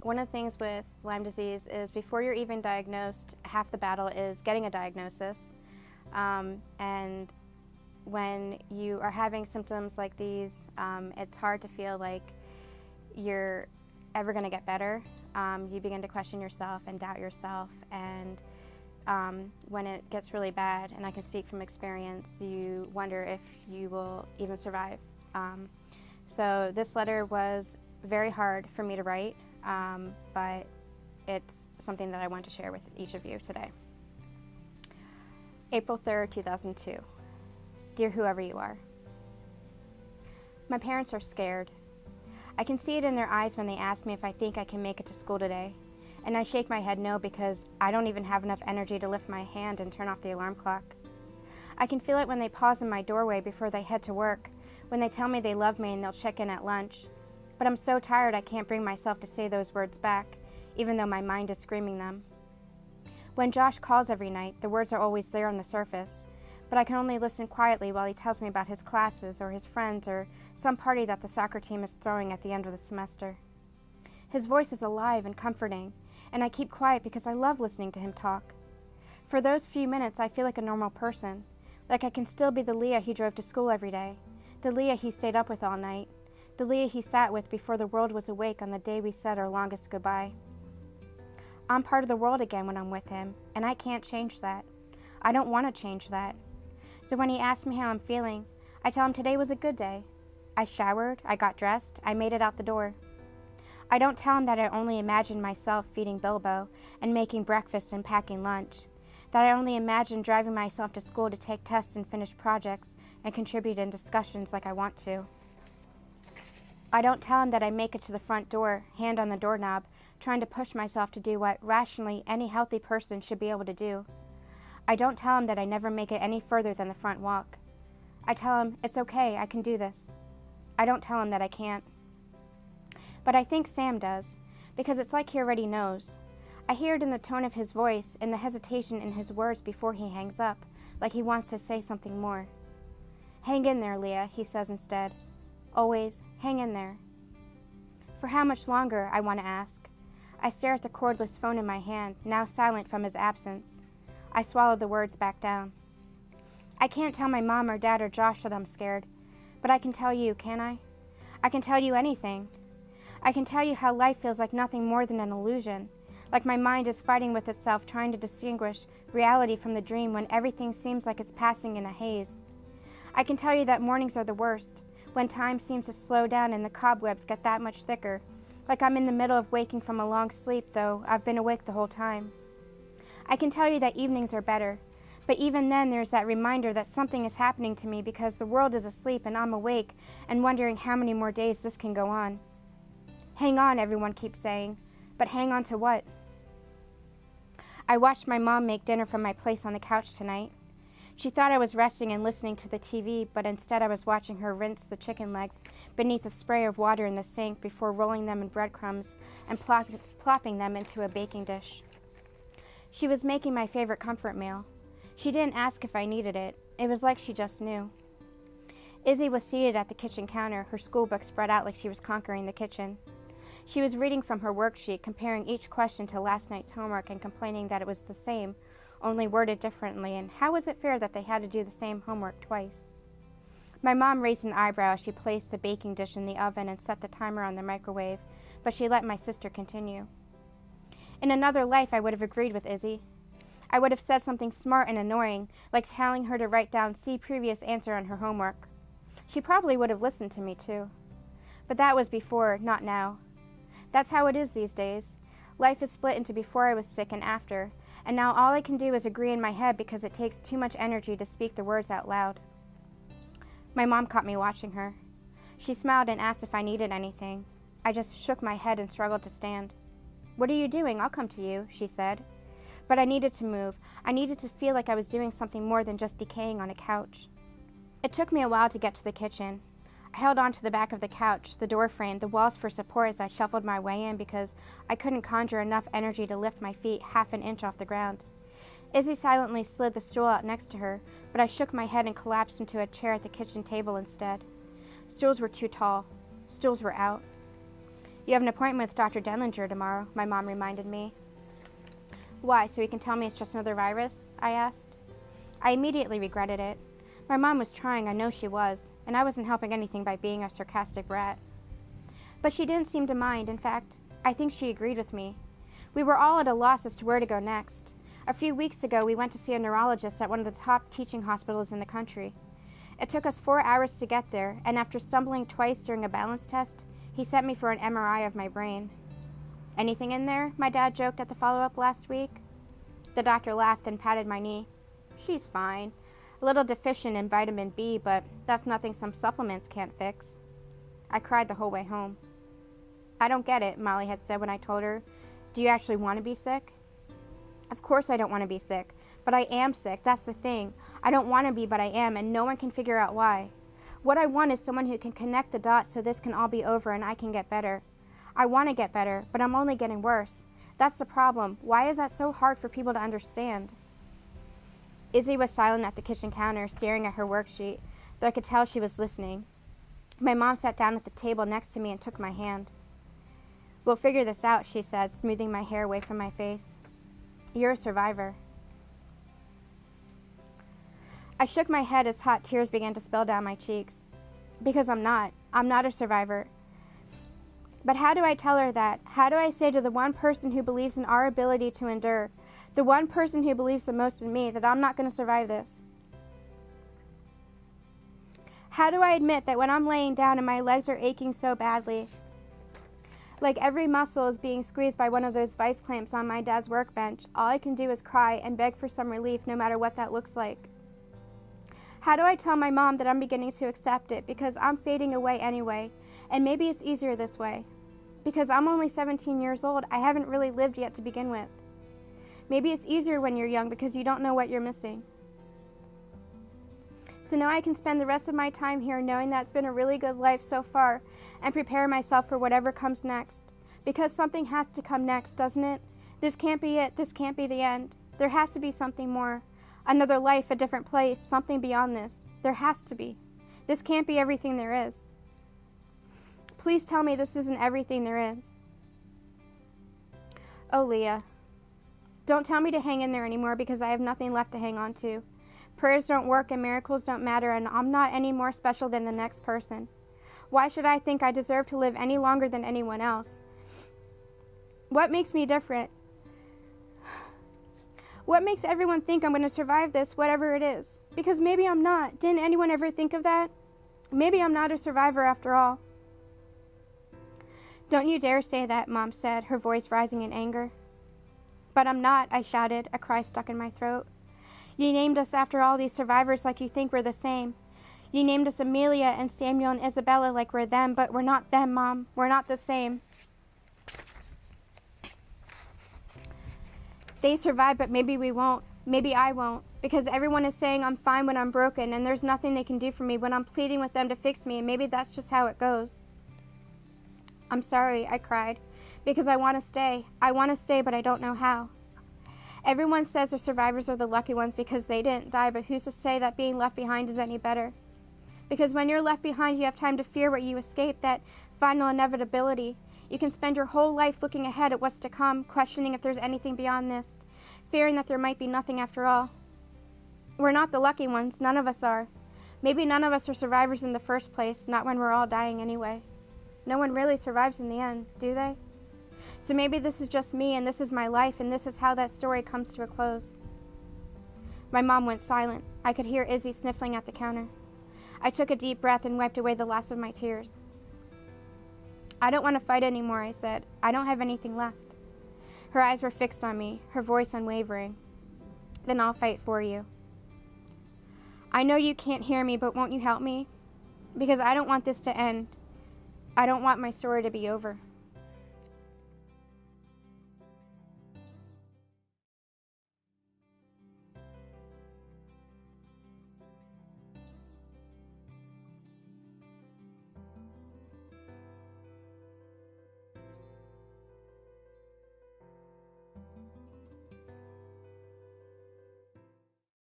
One of the things with Lyme disease is before you're even diagnosed, half the battle is getting a diagnosis. And when you are having symptoms like these, it's hard to feel like you're ever going to get better. You begin to question yourself and doubt yourself, and when it gets really bad, and I can speak from experience, you wonder if you will even survive. So this letter was very hard for me to write, but it's something that I want to share with each of you today. April 3rd, 2002. Dear whoever you are. My parents are scared. I can see it in their eyes when they ask me if I think I can make it to school today, and I shake my head no because I don't even have enough energy to lift my hand and turn off the alarm clock. I can feel it when they pause in my doorway before they head to work, when they tell me they love me and they'll check in at lunch. But I'm so tired I can't bring myself to say those words back, even though my mind is screaming them. When Josh calls every night, the words are always there on the surface, but I can only listen quietly while he tells me about his classes or his friends or some party that the soccer team is throwing at the end of the semester. His voice is alive and comforting, and I keep quiet because I love listening to him talk. For those few minutes, I feel like a normal person, like I can still be the Leah he drove to school every day, the Leah he stayed up with all night, the Leah he sat with before the world was awake on the day we said our longest goodbye. I'm part of the world again when I'm with him, and I can't change that. I don't want to change that. So when he asks me how I'm feeling, I tell him today was a good day. I showered, I got dressed, I made it out the door. I don't tell him that I only imagine myself feeding Bilbo and making breakfast and packing lunch, that I only imagine driving myself to school to take tests and finish projects and contribute in discussions like I want to. I don't tell him that I make it to the front door, hand on the doorknob, trying to push myself to do what, rationally, any healthy person should be able to do. I don't tell him that I never make it any further than the front walk. I tell him, it's okay, I can do this. I don't tell him that I can't. But I think Sam does, because it's like he already knows. I hear it in the tone of his voice, in the hesitation in his words before he hangs up, like he wants to say something more. Hang in there, Leah, he says instead. Always, hang in there. For how much longer, I want to ask. I stare at the cordless phone in my hand, now silent from his absence. I swallow the words back down. I can't tell my mom or dad or Josh that I'm scared, but I can tell you, can I? I can tell you anything. I can tell you how life feels like nothing more than an illusion, like my mind is fighting with itself trying to distinguish reality from the dream when everything seems like it's passing in a haze. I can tell you that mornings are the worst, when time seems to slow down and the cobwebs get that much thicker, like I'm in the middle of waking from a long sleep, though I've been awake the whole time. I can tell you that evenings are better, but even then there's that reminder that something is happening to me because the world is asleep and I'm awake and wondering how many more days this can go on. Hang on, everyone keeps saying, but hang on to what? I watched my mom make dinner from my place on the couch tonight. She thought I was resting and listening to the TV, but instead I was watching her rinse the chicken legs beneath a spray of water in the sink before rolling them in breadcrumbs and plopping them into a baking dish. She was making my favorite comfort meal. She didn't ask if I needed it. It was like she just knew. Izzy was seated at the kitchen counter, her schoolbook spread out like she was conquering the kitchen. She was reading from her worksheet, comparing each question to last night's homework and complaining that it was the same, only worded differently, and how was it fair that they had to do the same homework twice? My mom raised an eyebrow as she placed the baking dish in the oven and set the timer on the microwave, but she let my sister continue. In another life, I would have agreed with Izzy. I would have said something smart and annoying, like telling her to write down C previous answer on her homework. She probably would have listened to me, too. But that was before, not now. That's how it is these days. Life is split into before I was sick and after, and now all I can do is agree in my head because it takes too much energy to speak the words out loud. My mom caught me watching her. She smiled and asked if I needed anything. I just shook my head and struggled to stand. "What are you doing? I'll come to you," she said. But I needed to move. I needed to feel like I was doing something more than just decaying on a couch. It took me a while to get to the kitchen. I held on to the back of the couch, the door frame, the walls for support as I shuffled my way in because I couldn't conjure enough energy to lift my feet half an inch off the ground. Izzy silently slid the stool out next to her, but I shook my head and collapsed into a chair at the kitchen table instead. Stools were too tall. Stools were out. You have an appointment with Dr. Denlinger tomorrow, my mom reminded me. Why, so he can tell me it's just another virus? I asked. I immediately regretted it. My mom was trying, I know she was, and I wasn't helping anything by being a sarcastic brat. But she didn't seem to mind. In fact, I think she agreed with me. We were all at a loss as to where to go next. A few weeks ago, we went to see a neurologist at one of the top teaching hospitals in the country. It took us 4 hours to get there, and after stumbling twice during a balance test, he sent me for an MRI of my brain. Anything in there? My dad joked at the follow-up last week. The doctor laughed and patted my knee. She's fine. A little deficient in vitamin B, but that's nothing some supplements can't fix. I cried the whole way home. I don't get it, Molly had said when I told her. Do you actually want to be sick? Of course I don't want to be sick, but I am sick. That's the thing. I don't want to be, but I am, and no one can figure out why. What I want is someone who can connect the dots so this can all be over and I can get better. I want to get better, but I'm only getting worse. That's the problem. Why is that so hard for people to understand? Izzy was silent at the kitchen counter, staring at her worksheet, though I could tell she was listening. My mom sat down at the table next to me and took my hand. We'll figure this out, she said, smoothing my hair away from my face. You're a survivor. I shook my head as hot tears began to spill down my cheeks. Because I'm not. I'm not a survivor. But how do I tell her that? How do I say to the one person who believes in our ability to endure, the one person who believes the most in me, that I'm not going to survive this? How do I admit that when I'm laying down and my legs are aching so badly, like every muscle is being squeezed by one of those vice clamps on my dad's workbench, all I can do is cry and beg for some relief, no matter what that looks like? How do I tell my mom that I'm beginning to accept it because I'm fading away anyway, and maybe it's easier this way? Because I'm only 17 years old, I haven't really lived yet to begin with. Maybe it's easier when you're young because you don't know what you're missing. So now I can spend the rest of my time here knowing that it's been a really good life so far and prepare myself for whatever comes next. Because something has to come next, doesn't it? This can't be it. This can't be the end. There has to be something more. Another life, a different place, something beyond this. There has to be. This can't be everything there is. Please tell me this isn't everything there is. Oh, Leah, don't tell me to hang in there anymore because I have nothing left to hang on to. Prayers don't work and miracles don't matter, and I'm not any more special than the next person. Why should I think I deserve to live any longer than anyone else? What makes me different? What makes everyone think I'm going to survive this, whatever it is? Because maybe I'm not. Didn't anyone ever think of that? Maybe I'm not a survivor after all. Don't you dare say that, Mom said, her voice rising in anger. But I'm not, I shouted, a cry stuck in my throat. You named us after all these survivors like you think we're the same. You named us Amelia and Samuel and Isabella like we're them, but we're not them, Mom. We're not the same. They survived, but maybe we won't. Maybe I won't. Because everyone is saying I'm fine when I'm broken, and there's nothing they can do for me when I'm pleading with them to fix me, and maybe that's just how it goes. I'm sorry, I cried, because I want to stay. I want to stay, but I don't know how. Everyone says the survivors are the lucky ones because they didn't die, but who's to say that being left behind is any better? Because when you're left behind, you have time to fear what you escaped, that final inevitability. You can spend your whole life looking ahead at what's to come, questioning if there's anything beyond this, fearing that there might be nothing after all. We're not the lucky ones. None of us are. Maybe none of us are survivors in the first place, not when we're all dying anyway. No one really survives in the end, do they? So maybe this is just me, and this is my life, and this is how that story comes to a close. My mom went silent. I could hear Izzy sniffling at the counter. I took a deep breath and wiped away the last of my tears. I don't want to fight anymore, I said. I don't have anything left. Her eyes were fixed on me, her voice unwavering. Then I'll fight for you. I know you can't hear me, but won't you help me? Because I don't want this to end. I don't want my story to be over.